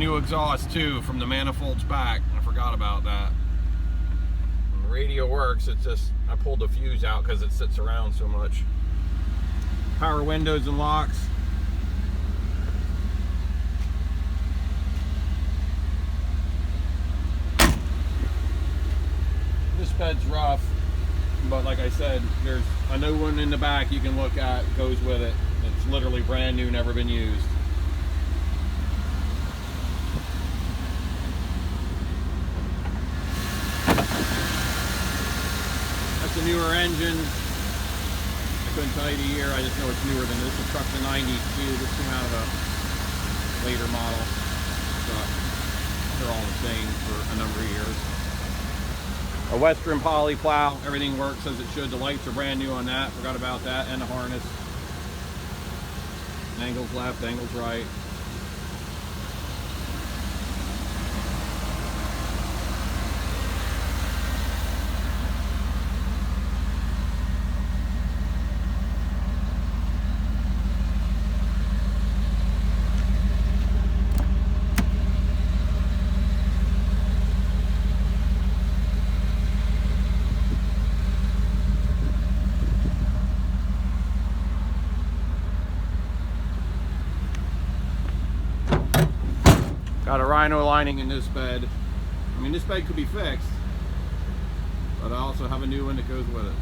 new exhaust too from the manifolds back. I forgot about that. When the radio works, it's just, I pulled the fuse out because it sits around so much. Power windows and locks. This bed's rough, but like I said, there's a new one in the back you can look at, goes with it. It's literally brand new, never been used. That's a newer engine. I couldn't tell you the year, I just know it's newer than this. This truck's a 92. This came out of a later model. But they're all the same for a number of years. A Western poly plow, everything works as it should. The lights are brand new on that, forgot about that, and the harness. Angles left, angles right. Got a rhino lining in this bed. I mean, this bed could be fixed, but I also have a new one that goes with it.